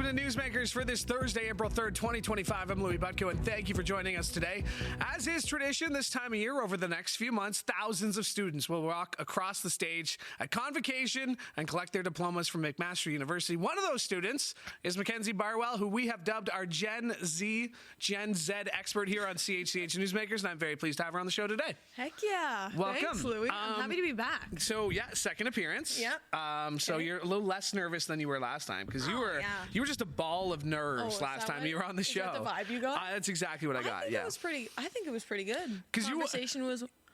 to Newsmakers for this Thursday, April 3rd, 2025. I'm Louie Butko, and thank you for joining us today. As is tradition this time of year, over the next few months, thousands of students will walk across the stage at Convocation and collect their diplomas from McMaster University. One of those students is Mackenzie Barwell, who we have dubbed our Gen Z expert here on CHCH Newsmakers, and I'm very pleased to have her on the show today. Heck yeah. Welcome. Thanks, Louie. I'm happy to be back. So, yeah, second appearance. Yep. So you're a little less nervous than you were last time, because you were just a ball of nerves last time you were on the show. Is that the vibe you got? That's exactly what I got. I think it was pretty good. Because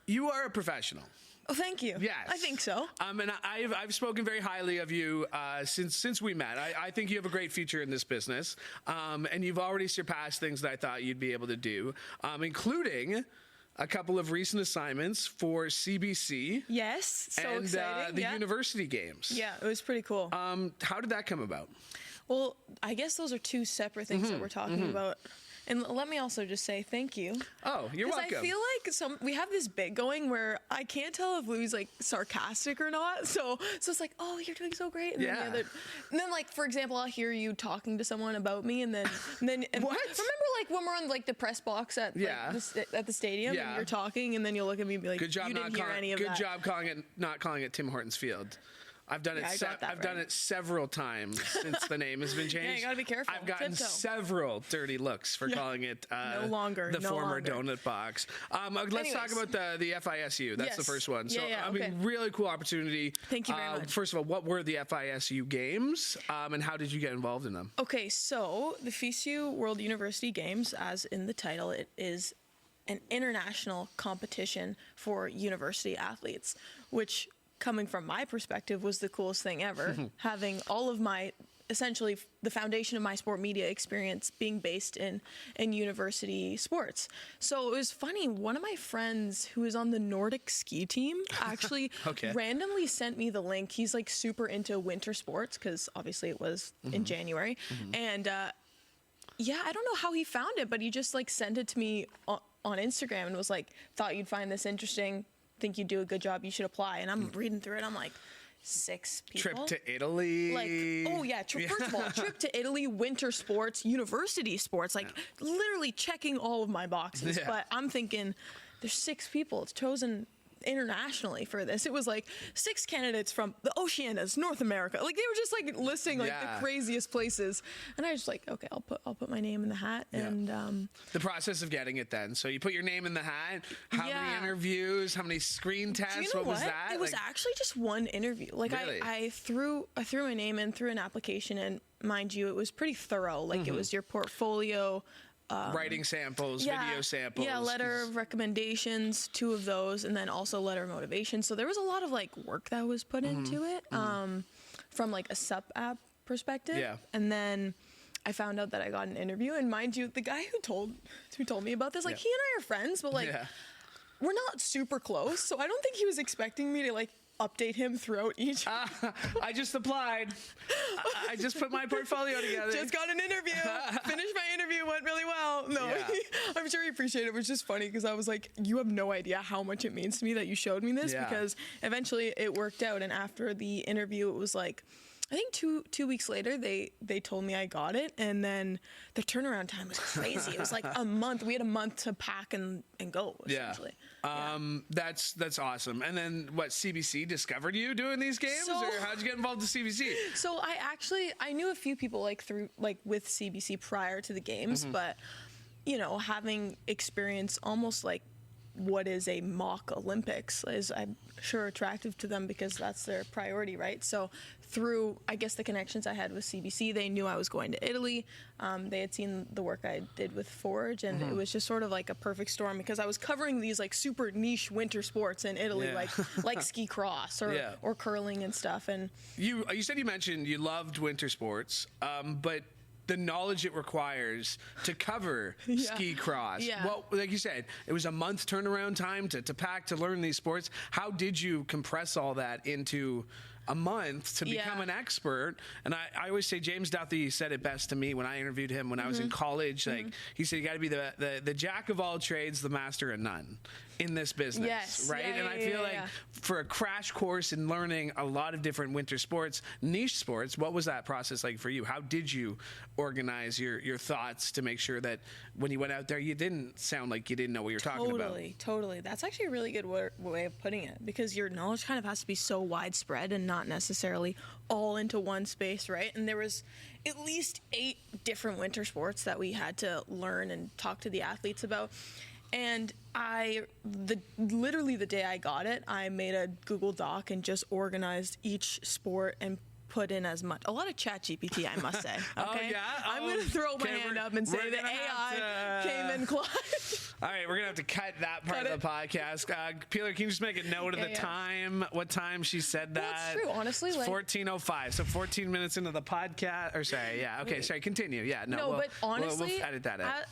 you are a professional. Oh, thank you. Yes. I think so. And I've spoken very highly of you since we met. I think you have a great future in this business, and you've already surpassed things that I thought you'd be able to do, including a couple of recent assignments for CBC. Yes, so and, exciting. the university games. Yeah, it was pretty cool. How did that come about? Well, I guess those are two separate things that we're talking about. And let me also just say thank you. Oh, you're welcome. Because I feel like we have this bit going where I can't tell if Louie's like sarcastic or not. So it's like, oh, you're doing so great. And then like, for example, I'll hear you talking to someone about me, and then what? Remember like when we're on like the press box at at the stadium and you're talking, and then you'll look at me and be like, good job, you didn't hear any of that. Good job not calling it Tim Hortons Field. I've done it. I've done it several times since the name has been changed. Yeah, you gotta be careful. I've gotten several dirty looks for calling it no longer the former donut box. Let's talk about the FISU. That's the first one. So I mean, really cool opportunity. Thank you very much. First of all, what were the FISU games, and how did you get involved in them? Okay, so the FISU World University Games, as in the title, it is an international competition for university athletes, which, coming from my perspective, was the coolest thing ever. Having all of my, essentially the foundation of my sport media experience being based in university sports. So it was funny, one of my friends who is on the Nordic ski team actually randomly sent me the link. He's like super into winter sports, because obviously it was in January. And I don't know how he found it, but he just like sent it to me on Instagram and was like, thought you'd find this interesting, think you do a good job, you should apply. And I'm reading through it, I'm like, 6 people? Trip to Italy? Like, oh yeah, first of all, trip to Italy, winter sports, university sports, like literally checking all of my boxes. But I'm thinking, there's 6 people chosen internationally for this. It was like 6 candidates from the Oceanias, North America. Like they were just like listing like the craziest places, and I was just like, okay, I'll put my name in the hat. And the process of getting it then. So you put your name in the hat. How many interviews? How many screen tests? Do you know what was that? It was actually just one interview. Like really? I threw my name in, through an application, and mind you, it was pretty thorough. Like it was your portfolio. Writing samples, video samples. Yeah, letter of recommendations, 2 of those, and then also letter of motivation. So there was a lot of like work that was put into it from like a sup app perspective. Yeah. And then I found out that I got an interview, and mind you, the guy who told me about this, like he and I are friends, but like we're not super close. So I don't think he was expecting me to like update him throughout each. I just applied. I just put my portfolio together. Just got an interview. Finished my interview. Went really well. No, I'm sure he appreciated it. It was just funny because I was like, you have no idea how much it means to me that you showed me this, because eventually it worked out. And after the interview, it was like, I think two weeks later, they told me I got it, and then the turnaround time was crazy. It was like a month. We had a month to pack and go, essentially. That's awesome. And then what, CBC discovered you doing these games, or how'd you get involved with CBC? So I knew a few people like with CBC prior to the games, but you know, having experience almost like what is a mock Olympics is, I'm sure, attractive to them, because that's their priority, right? So through, I guess, the connections I had with CBC, they knew I was going to Italy. They had seen the work I did with Forge, and it was just sort of like a perfect storm, because I was covering these like super niche winter sports in Italy, like ski cross or curling and stuff. And you said, you mentioned you loved winter sports, but the knowledge it requires to cover ski cross. Well, like you said, it was a month turnaround time to pack, to learn these sports. How did you compress all that into a month to become an expert. And I always say James Duthie said it best to me when I interviewed him when I was in college. Like he said, you got to be the jack of all trades, the master of none in this business. Yes. Right. Yeah, and I feel like for a crash course in learning a lot of different winter sports, niche sports, what was that process like for you? How did you organize your thoughts to make sure that when you went out there, you didn't sound like you didn't know what you're talking about? Totally. That's actually a really good way of putting it, because your knowledge kind of has to be so widespread and not necessarily all into one space, right? And there was at least 8 different winter sports that we had to learn and talk to the athletes about. And literally the day I got it, I made a Google Doc and just organized each sport and put in a lot of ChatGPT, I must say. Okay? Oh, yeah? I'm going to throw my hand up and say the AI came in clutch. All right, we're going to have to cut that part of the podcast. Peeler, can you just make a note of the time, what time she said that? That's true, honestly. It's 14:05, so 14 minutes into the podcast. Or sorry, yeah, okay, sorry, continue. Yeah, but honestly, we'll edit that out.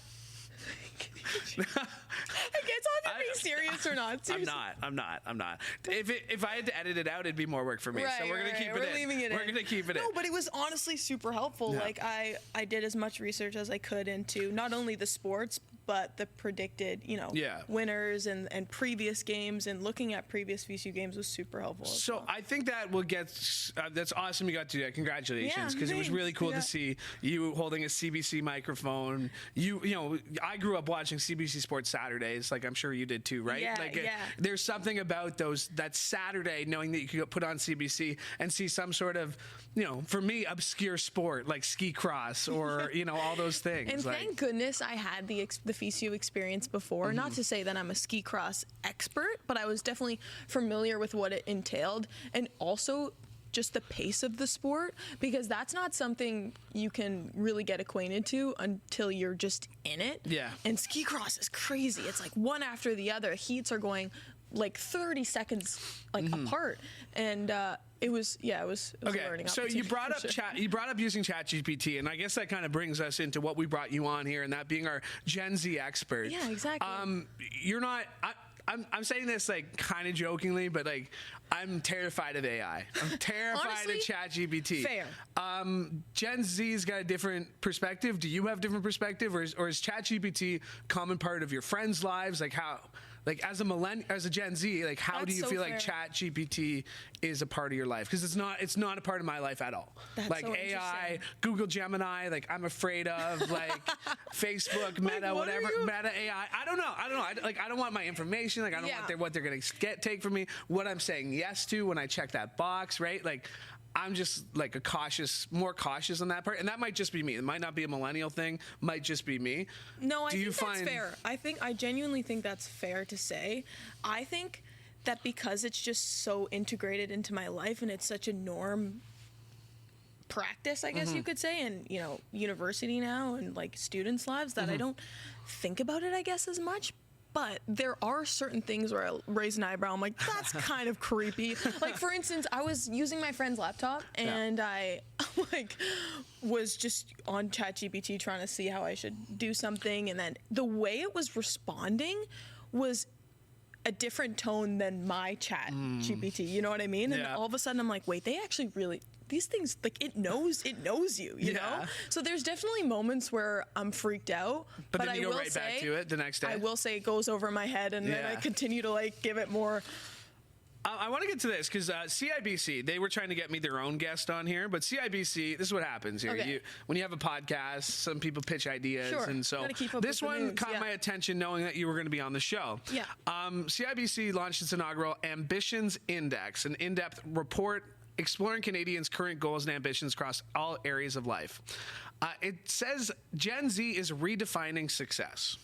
I guess I'll be serious or not. Seriously. I'm not. If I had to edit it out, it'd be more work for me. Right, so we're gonna keep it in. We're leaving it in. We're gonna keep it in. No, but it was honestly super helpful. Yeah. Like I did as much research as I could into not only the sports, but the predicted, winners and previous games, and looking at previous VCU games was super helpful. So I think that will get, that's awesome you got to do that. Congratulations. Because it was really cool to see you holding a CBC microphone. You know, I grew up watching CBC Sports Saturdays, like I'm sure you did too, right? There's something about that Saturday, knowing that you could put on CBC and see some sort of, for me, obscure sport like ski cross or, all those things. And thank goodness I had the FESU experience before. Not to say that I'm a ski cross expert, but I was definitely familiar with what it entailed, and also just the pace of the sport, because that's not something you can really get acquainted to until you're just in it. Yeah. And ski cross is crazy. It's like one after the other. Heats are going like 30 seconds apart, and it was a learning so opportunity. you brought up using ChatGPT, and I guess that kind of brings us into what we brought you on here, and that being our Gen Z expert. Yeah, exactly. You're not. I'm saying this like kind of jokingly, but like I'm terrified of AI. I'm terrified Honestly, of ChatGPT. Fair. Gen Z's got a different perspective. Do you have different perspective, or is ChatGPT a common part of your friends' lives? Like how? Like as a Gen Z, like how do you feel like ChatGPT is a part of your life? Because it's not a part of my life at all. That's like so AI, Google Gemini, like I'm afraid of, like Facebook, Meta, whatever, Meta AI. I don't know. I don't want my information. Like I don't want what they're gonna take from me. What I'm saying yes to when I check that box, right? Like I'm just like more cautious on that part, and that might just be me. It might not be a millennial thing. Might just be me. No, I think that's fair. I genuinely think that's fair to say. I think that because it's just so integrated into my life and it's such a norm practice, I guess you could say, and university now and like students' lives, that I don't think about it, I guess, as much. But there are certain things where I raise an eyebrow. I'm like, that's kind of creepy. Like, for instance, I was using my friend's laptop, and I was just on ChatGPT trying to see how I should do something, and then the way it was responding was a different tone than my ChatGPT. You know what I mean? And all of a sudden, I'm like, wait, they actually really. These things, like, it knows you, you know? So there's definitely moments where I'm freaked out. But then you go right back to it the next day. I will say it goes over my head, and then I continue to, like, give it more. I want to get to this because CIBC, they were trying to get me their own guest on here, but CIBC, this is what happens here. Okay. When you have a podcast, some people pitch ideas, and so this one caught my attention knowing that you were going to be on the show. Yeah. CIBC launched its inaugural Ambitions Index, an in-depth report exploring Canadians' current goals and ambitions across all areas of life. It says Gen Z is redefining success,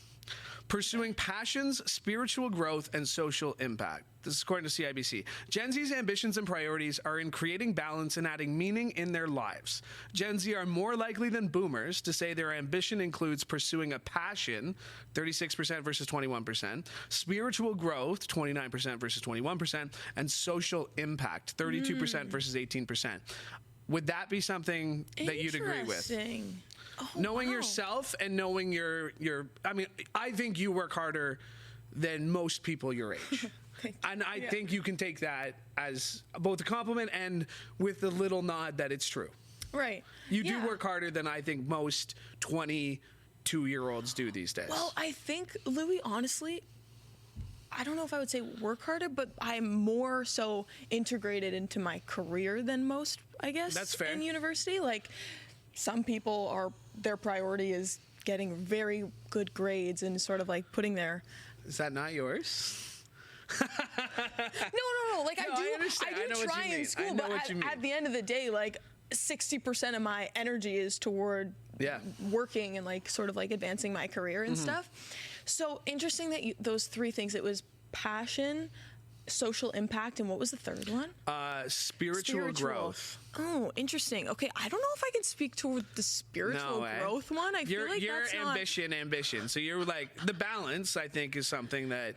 pursuing passions, spiritual growth, and social impact. This is according to CIBC. Gen Z's ambitions and priorities are in creating balance and adding meaning in their lives. Gen Z are more likely than boomers to say their ambition includes pursuing a passion, 36% versus 21%, spiritual growth, 29% versus 21%, and social impact, 32% versus 18%. Would that be something that you'd agree with? Knowing yourself and knowing your I mean, I think you work harder than most people your age. And I think you can take that as both a compliment and with a little nod that it's true. Right. You do work harder than I think most 22-year-olds do these days. Well, I think, Louie, honestly, I don't know if I would say work harder, but I'm more so integrated into my career than most, I guess. That's fair. In university. Like, some people their priority is getting very good grades and sort of like putting their... Is that not yours? No. Like, No, I know do try in school, but at the end of the day, like, 60% of my energy is toward working and like sort of like advancing my career and stuff. So interesting that those three things, it was passion, social impact, and what was the third one? Spiritual growth. Oh, interesting. Okay, I don't know if I can speak toward the spiritual growth one. I feel like that's ambition. So you're like, the balance, I think, is something that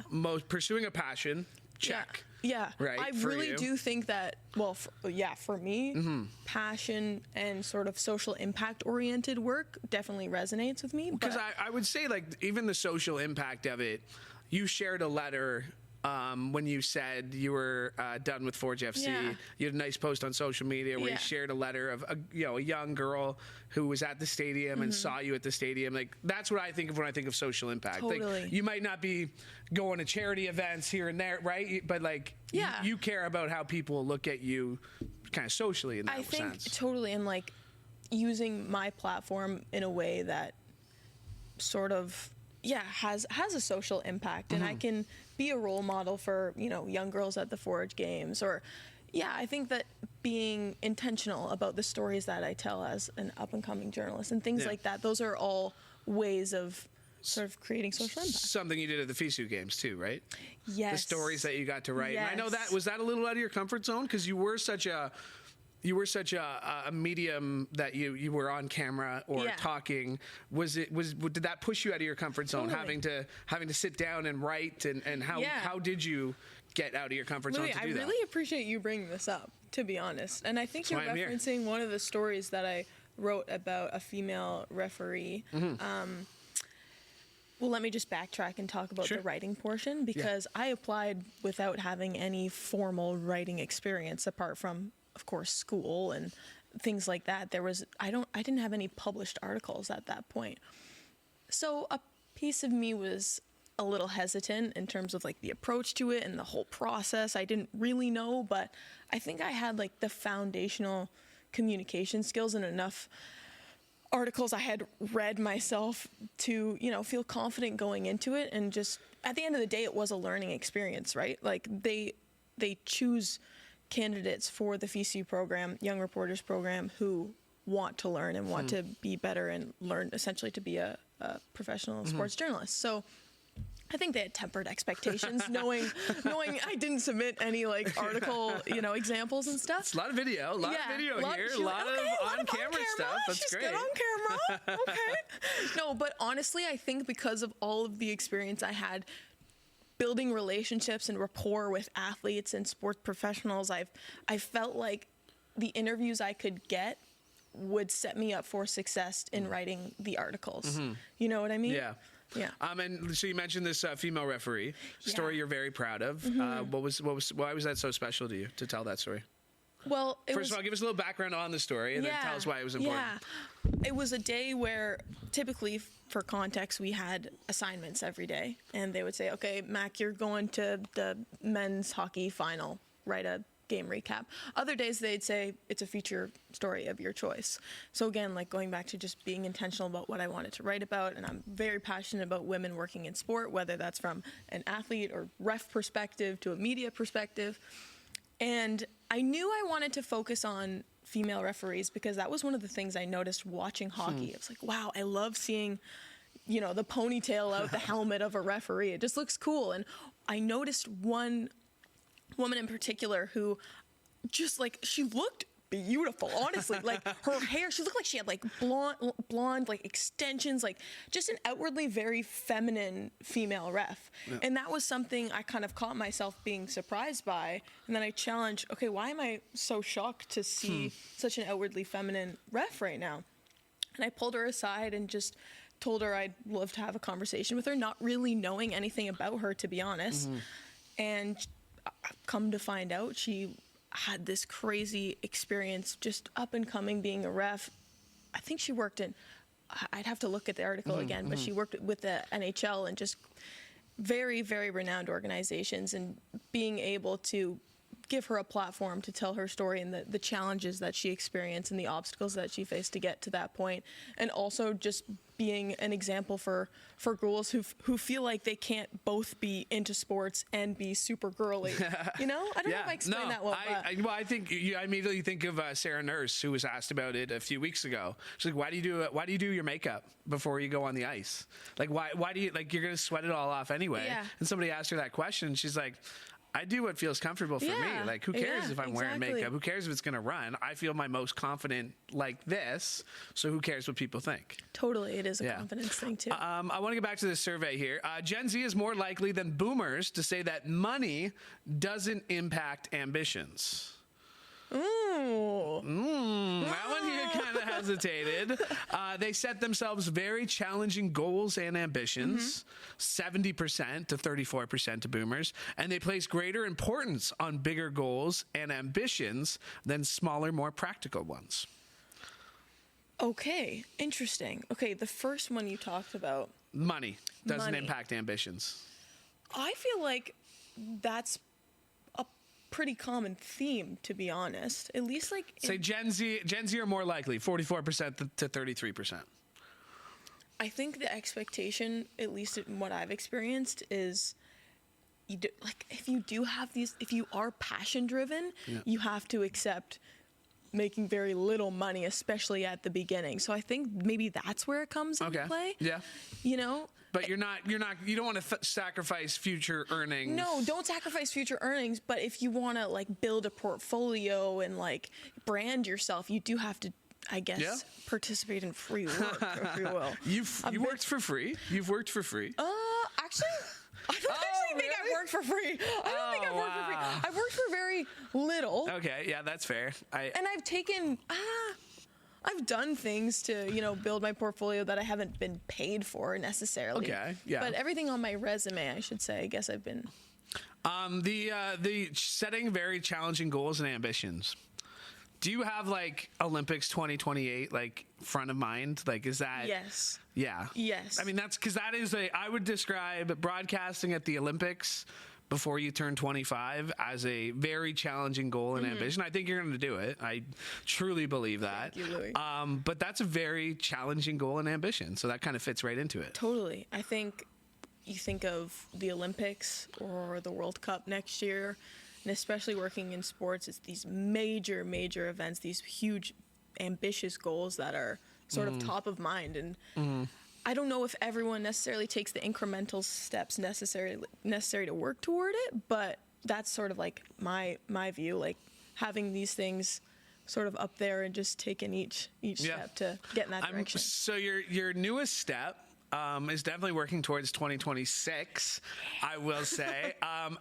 most pursuing a passion, check. Yeah, right. I really do think that, well, for me, passion and sort of social impact oriented work definitely resonates with me. Because I would say, like, even the social impact of it, you shared a letter when you said you were done with Forge FC. You had a nice post on social media where you shared a letter of a young girl who was at the stadium and saw you at the stadium. Like, that's what I think of when I think of social impact. Totally. Like, you might not be going to charity events here and there, right? But like, you care about how people look at you kind of socially in that sense. I think totally, and like using my platform in a way that sort of has a social impact, and I can be a role model for young girls at the Forge games, or I think that being intentional about the stories that I tell as an up and coming journalist and things like that, those are all ways of sort of creating social impact. Something you did at the FISU games too, right? Yes. The stories that you got to write. And I know was that a little out of your comfort zone, because you were such a medium that you were on camera or talking. Did that push you out of your comfort zone, having to sit down and write, and how did you get out of your comfort zone to do that? I really appreciate you bringing this up, to be honest. And I think you're referencing one of the stories that I wrote about a female referee. Well, let me just backtrack and talk about the writing portion, because I applied without having any formal writing experience apart from, of course, school and things like that. I didn't have any published articles at that point. So a piece of me was a little hesitant in terms of like the approach to it and the whole process. I didn't really know, but I think I had like the foundational communication skills and enough articles I had read myself to, feel confident going into it. And just at the end of the day, it was a learning experience, right? Like they choose candidates for the FISU program, Young Reporters program, who want to learn and want to be better and learn essentially to be a professional sports journalist. So I think they had tempered expectations, knowing I didn't submit any like article, examples and stuff. It's a lot of video, here, a lot of on-camera stuff. That's She's great. Good on camera. Okay. No, but honestly, I think because of all of the experience I had building relationships and rapport with athletes and sports professionals, I felt like the interviews I could get would set me up for success in writing the articles. You know what I mean? Yeah. Yeah. And so you mentioned this female referee story you're very proud of. Why was that so special to you to tell that story? Well, first of all, give us a little background on the story, and then tell us why it was important. Yeah. It was a day where typically, for context, we had assignments every day, and they would say, okay, Mac, you're going to the men's hockey final, write a game recap. Other days they'd say it's a feature story of your choice. So again, like going back to just being intentional about what I wanted to write about, and I'm very passionate about women working in sport, whether that's from an athlete or ref perspective to a media perspective. And I knew I wanted to focus on female referees because that was one of the things I noticed watching hockey. It was like, wow, I love seeing, the ponytail out the helmet of a referee. It just looks cool. And I noticed one woman in particular who just like, she looked beautiful, honestly. Like her hair, she looked like she had like blonde like extensions, like just an outwardly very feminine female ref. Yeah. And that was something I kind of caught myself being surprised by. And then I challenged, okay, why am I so shocked to see such an outwardly feminine ref right now? And I pulled her aside and just told her I'd love to have a conversation with her, not really knowing anything about her, to be honest. And come to find out, she had this crazy experience just up and coming being a ref. I think she worked in, I'd have to look at the article again, but she worked with the NHL and just very, very renowned organizations, and being able to give her a platform to tell her story and the challenges that she experienced and the obstacles that she faced to get to that point. And also just being an example for girls who feel like they can't both be into sports and be super girly. You know? I don't know if I explained that well. I think I immediately think of Sarah Nurse, who was asked about it a few weeks ago. She's like, why do you do your makeup before you go on the ice? Like, why do you, like, you're going to sweat it all off anyway? Yeah. And somebody asked her that question, and she's like, I do what feels comfortable for me. Like, who cares if I'm wearing makeup? Who cares if it's going to run? I feel my most confident like this, so who cares what people think? Totally. It is a confidence thing, too. I want to get back to this survey here. Gen Z is more likely than boomers to say that money doesn't impact ambitions. That one here kind of hesitated. They set themselves very challenging goals and ambitions, 70% to 34% to boomers, and they place greater importance on bigger goals and ambitions than smaller, more practical ones. Okay, interesting. Okay, the first one you talked about. Money doesn't impact ambitions. I feel like that's pretty common theme, to be honest. At least like say Gen Z are more likely 44% to 33%. I think the expectation, at least in what I've experienced, is if you are passion driven, you have to accept making very little money, especially at the beginning. So I think maybe that's where it comes into play. Yeah. You know? But you don't want to sacrifice future earnings. No, don't sacrifice future earnings. But if you want to like build a portfolio and like brand yourself, you do have to, I guess, participate in free work, if you will. You worked for free. You've worked for free. Actually, I don't think I've worked for free. I don't think I've worked for free. I've worked for very little. Okay, yeah, that's fair. And I've taken. I've done things to, build my portfolio that I haven't been paid for necessarily. Okay, yeah. But everything on my resume, I should say, I guess I've been. The setting very challenging goals and ambitions. Do you have like Olympics 2028 like front of mind? Like, is that? Yes. Yeah. Yes. I mean, that's because that is I would describe broadcasting at the Olympics before you turn 25 as a very challenging goal and ambition. I think you're going to do it. I truly believe that. Thank you, Louie. But that's a very challenging goal and ambition. So that kind of fits right into it. Totally. I think you think of the Olympics or the World Cup next year, and especially working in sports, it's these major, major events, these huge, ambitious goals that are sort of top of mind. And I don't know if everyone necessarily takes the incremental steps necessary to work toward it, but that's sort of like my view, like having these things sort of up there and just taking each step to get in that direction. So your newest step is definitely working towards 2026, I will say.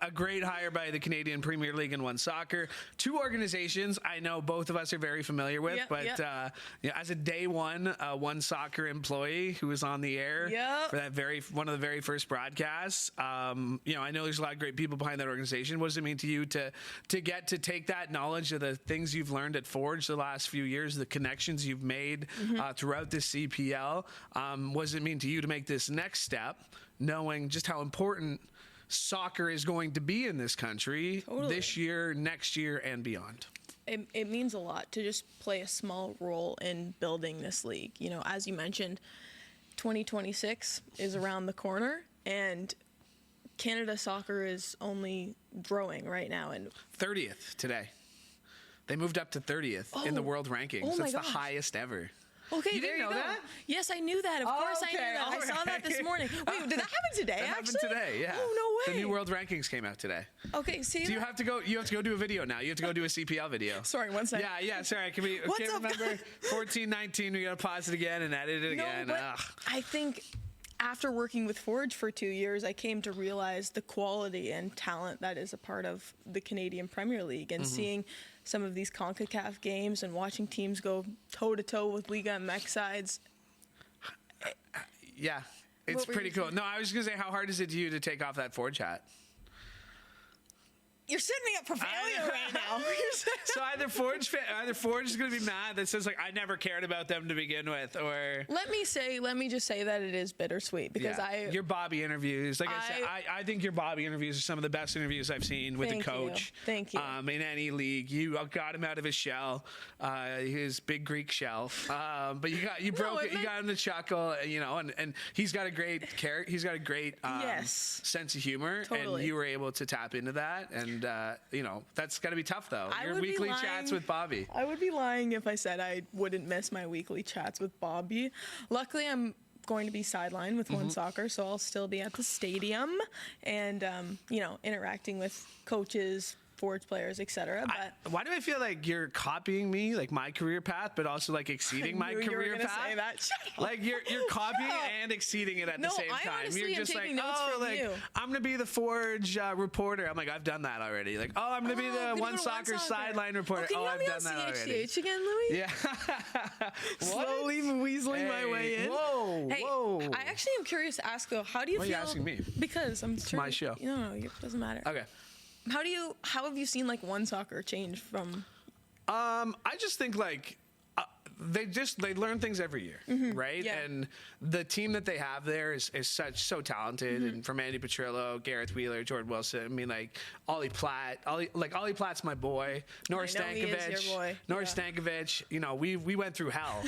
A great hire by the Canadian Premier League and OneSoccer. Two organizations I know both of us are very familiar with, as a day one OneSoccer employee who was on the air for that one of the very first broadcasts, I know there's a lot of great people behind that organization. What does it mean to you to get to take that knowledge of the things you've learned at Forge the last few years, the connections you've made throughout the CPL? What does it mean to you to make this next step, knowing just how important soccer is going to be in this country this year, next year, and beyond? It means a lot to just play a small role in building this league. As you mentioned, 2026 is around the corner, and Canada soccer is only growing right now. And 30th today. They moved up to 30th in the world rankings. That's the highest ever. Okay, you didn't know that? Yes, I knew that. Of course I knew that. I saw that this morning. Wait, did that happen today? That happened today, yeah. Oh, no way. The new world rankings came out today. Okay, see. So you have to go do a video now. You have to go do a CPL video. Sorry, one second. Yeah, sorry. I can't remember. 14, 19, we got to pause it again and edit it again. But I think after working with Forge for 2 years, I came to realize the quality and talent that is a part of the Canadian Premier League, and seeing some of these CONCACAF games and watching teams go toe-to-toe with Liga and Mech sides. Yeah, it's pretty cool. No, I was going to say, how hard is it to you to take off that Forge hat? You're setting me up for failure right now. So either Forge is going to be mad that says, like, I never cared about them to begin with, or... Let me just say that it is bittersweet because your Bobby interviews, like I said, I think your Bobby interviews are some of the best interviews I've seen with a coach. Thank you. In any league. You got him out of his shell, his big Greek shell. But you got him to chuckle, and he's got a great sense of humor, totally. and you were able to tap into that, and that's got to be tough though. Your weekly chats with Bobby. I would be lying if I said I wouldn't miss my weekly chats with Bobby. Luckily, I'm going to be sidelined with OneSoccer, so I'll still be at the stadium and interacting with coaches, Forge players, etc. But why do I feel like you're copying me, like my career path, but also like exceeding my career path? Say that. Like you're copying and exceeding it at the same time. You're just like, I'm gonna be the Forge reporter. I'm like, I've done that already. Like, I'm gonna be the OneSoccer sideline reporter. I've done that already. Again, Louie? Yeah. Slowly weaseling my way in. Whoa. I actually am curious to ask though, how do you feel? Why are you asking me? Because I'm it's my show. No, it doesn't matter. Okay. How have you seen like OneSoccer change from? I just think like they learn things every year, right? Yeah. And the team that they have there is so talented, and from Andy Petrillo, Gareth Wheeler, Jordan Wilson. I mean, like Ollie Platt. Ollie Platt's my boy. Norris Stankovic. Stankovic. We went through hell.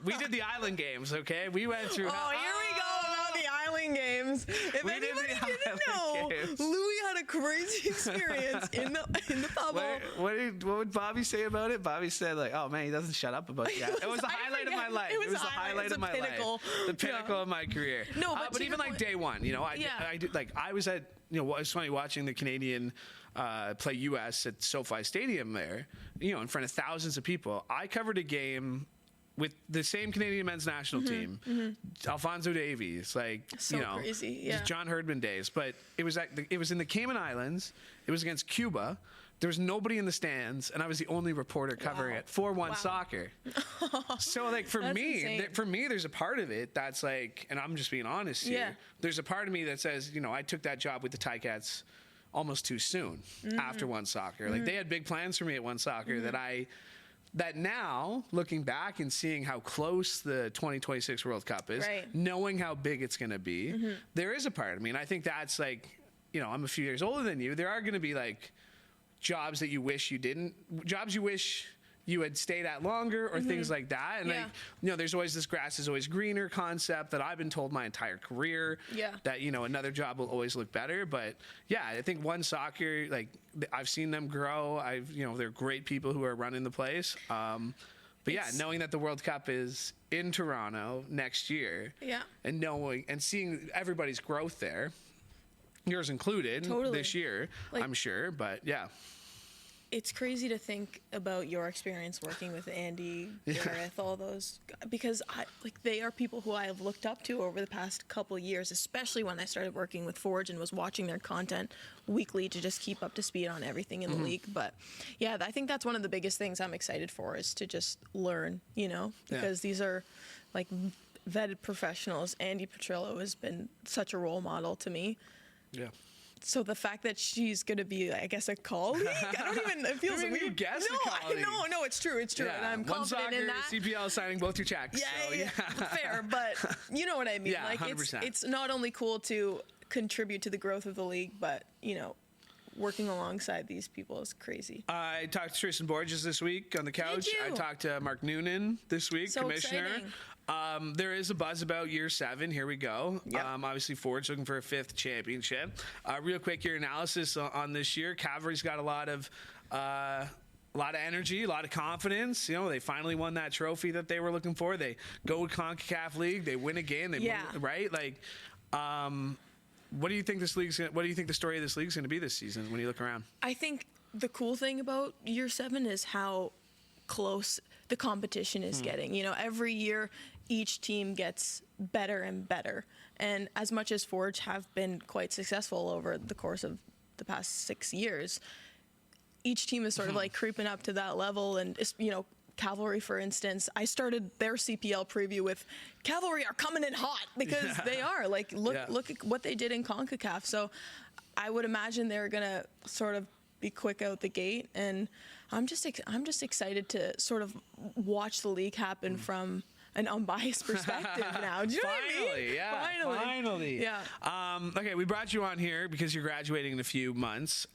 We did the Island Games. Okay, we went through hell. Oh, here we go about the Island Games. If anybody didn't know, Louie had a crazy experience in the bubble. What would Bobby say about it? Bobby said like, "Oh man, he doesn't shut up about that." It was the highlight of my life. It was the highlight of my life. The pinnacle of my career. No, but even like day one, I did like I was at it's funny watching the Canadian play US at SoFi Stadium there, in front of thousands of people. I covered a game with the same Canadian men's national team, Alphonso Davies, crazy, John Herdman days. But it was in the Cayman Islands. It was against Cuba. There was nobody in the stands, and I was the only reporter covering it for OneSoccer. So, like, for me, there's a part of it that's like, and I'm just being honest here. There's a part of me that says, I took that job with the Ticats almost too soon after OneSoccer. Like, they had big plans for me at OneSoccer that now, looking back and seeing how close the 2026 World Cup is, knowing how big it's going to be, there is a part of me, and I think that's like, I'm a few years older than you. There are going to be like jobs that you wish you didn't, jobs you wish you had stayed at longer, or things like that. And there's always this grass is always greener concept that I've been told my entire career. That another job will always look better. But I think OneSoccer, like I've seen them grow. They're great people who are running the place. But knowing that the World Cup is in Toronto next year, and knowing and seeing everybody's growth there, yours included, this year, I'm sure. But it's crazy to think about your experience working with Andy, Gareth, all those, because they are people who I have looked up to over the past couple years, especially when I started working with Forge and was watching their content weekly to just keep up to speed on everything in the league. But I think that's one of the biggest things I'm excited for, is to just learn, because these are like vetted professionals. Andy Petrillo has been such a role model to me. Yeah. So the fact that she's going to be, I guess, a colleague, it feels weird. You guess a colleague. No, it's true. It's true. And I'm confident in that. CPL signing both your checks. Fair. But you know what I mean. Yeah, 100%. It's not only cool to contribute to the growth of the league, but, working alongside these people is crazy. I talked to Tristan Borges this week on the couch. I talked to Mark Noonan this week, commissioner. Exciting. There is a buzz about year 7. Here we go. Obviously, Ford's looking for a 5th championship. Real quick, your analysis on this year. Cavalry's got a lot of energy, a lot of confidence. They finally won that trophy that they were looking for. They go to CONCACAF League. They win again. Right? Like, what do you think what do you think the story of this league is going to be this season when you look around? I think the cool thing about year 7 is how close the competition is getting. Every year each team gets better and better. And as much as Forge have been quite successful over the course of the past 6 years, each team is sort of like creeping up to that level. And, Cavalry, for instance, I started their CPL preview with Cavalry are coming in hot, because they are. Like, look at what they did in CONCACAF. So I would imagine they're going to sort of be quick out the gate, and I'm just excited to sort of watch the league happen from an unbiased perspective now. Do you know what I mean? Yeah. Finally. Yeah. Okay, we brought you on here because you're graduating in a few months.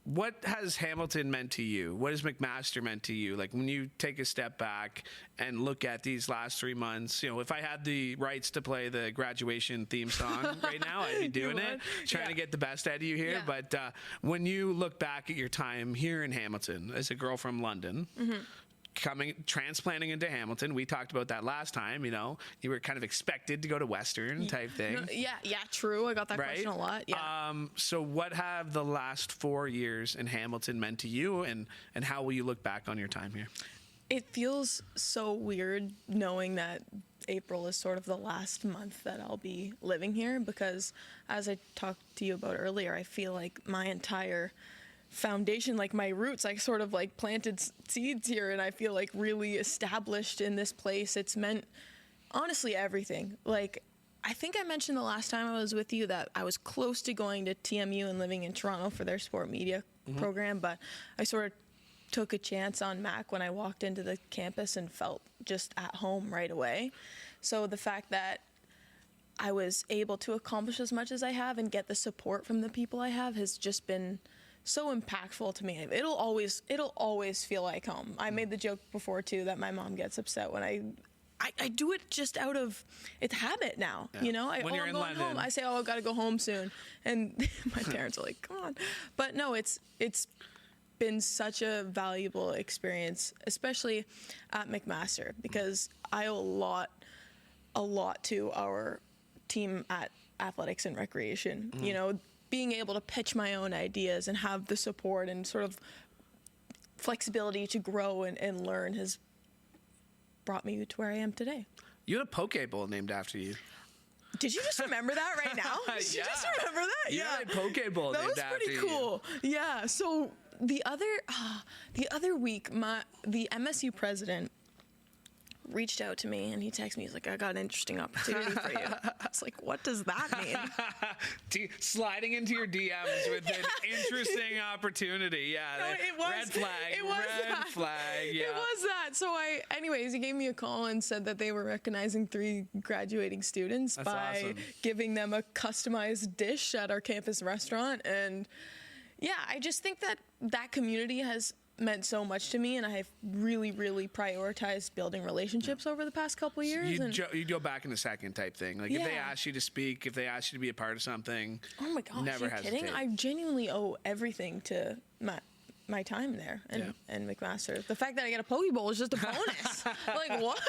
What has Hamilton meant to you? What has McMaster meant to you? Like, when you take a step back and look at these last 3 months, if I had the rights to play the graduation theme song right now, I'd be doing it, trying to get the best out of you here. Yeah. But when you look back at your time here in Hamilton as a girl from London, transplanting into Hamilton, we talked about that last time, you were kind of expected to go to Western type thing. Yeah, true. I got that question a lot. Yeah. So what have the last 4 years in Hamilton meant to you, and how will you look back on your time here? It feels so weird knowing that April is sort of the last month that I'll be living here, because as I talked to you about earlier, I feel like my entire foundation, like my roots, I sort of like planted seeds here, and I feel like really established in this place. It's meant honestly everything. Like, I think I mentioned the last time I was with you that I was close to going to TMU and living in Toronto for their sport media program, but I sort of took a chance on Mac when I walked into the campus and felt just at home right away. So the fact that I was able to accomplish as much as I have and get the support from the people I have has just been so impactful to me. It'll always feel like home. I made the joke before too that my mom gets upset when I do it just out of, it's habit now. Yeah. When you're in going London, home. I say, I've got to go home soon, and my parents are like, come on. But no, it's been such a valuable experience, especially at McMaster, because I owe a lot to our team at athletics and recreation. Being able to pitch my own ideas and have the support and sort of flexibility to grow and learn has brought me to where I am today. You had a poke bowl named after you. Did you just remember that right now? Did you just remember that? Yeah, a poke bowl named after you. That was pretty cool. Yeah. So the other week, the MSU president reached out to me, and he texted me. He's like, I got an interesting opportunity for you. It's like, what does that mean? Sliding into your DMs with an interesting opportunity. Yeah. No, it was. Red flag. It was red that. flag. Yeah. It was that. So anyways, he gave me a call and said that they were recognizing 3 graduating students by giving them a customized dish at our campus restaurant. And yeah, I just think that community has meant so much to me, and I have really, really prioritized building relationships over the past couple of years. You go back in a second type thing. Like, if they ask you to speak, if they ask you to be a part of something, oh my gosh, never are you kidding? I genuinely owe everything to my time there and McMaster. The fact that I get a poke bowl is just a bonus. Like, what?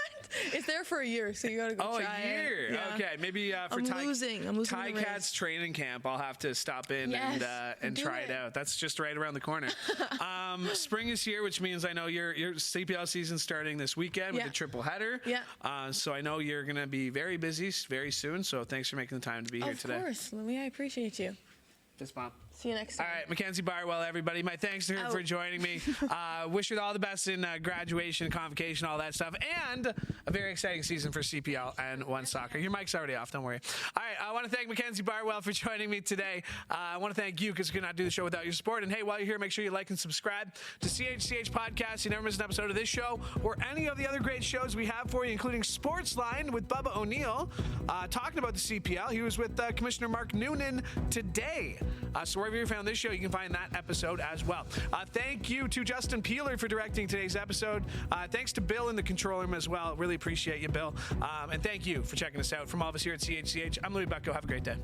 It's there for a year, so you gotta go try it. Oh, a year. Yeah. Okay, maybe for I'm losing Cats training camp, I'll have to stop in and try it out. That's just right around the corner. Spring is here, which means I know your CPL season starting this weekend with a triple header. Yeah. So I know you're gonna be very busy very soon. So thanks for making the time to be here today. Of course, Louie. I appreciate you. Fist bump. See you next time. All right, Mackenzie Barwell, everybody. My thanks to her for joining me. Wish you all the best in graduation, convocation, all that stuff, and a very exciting season for CPL and OneSoccer. Your mic's already off, don't worry. All right, I want to thank Mackenzie Barwell for joining me today. I want to thank you because we could not do the show without your support. And hey, while you're here, make sure you like and subscribe to CHCH Podcast. You never miss an episode of this show or any of the other great shows we have for you, including Sportsline with Bubba O'Neill, talking about the CPL. He was with Commissioner Mark Noonan today. So wherever you found this show, you can find that episode as well. Thank you to Justin Peeler for directing today's episode. Thanks to Bill in the control room as well. Really appreciate you, Bill. And thank you for checking us out. From all of us here at CHCH, I'm Louie Butko. Have a great day.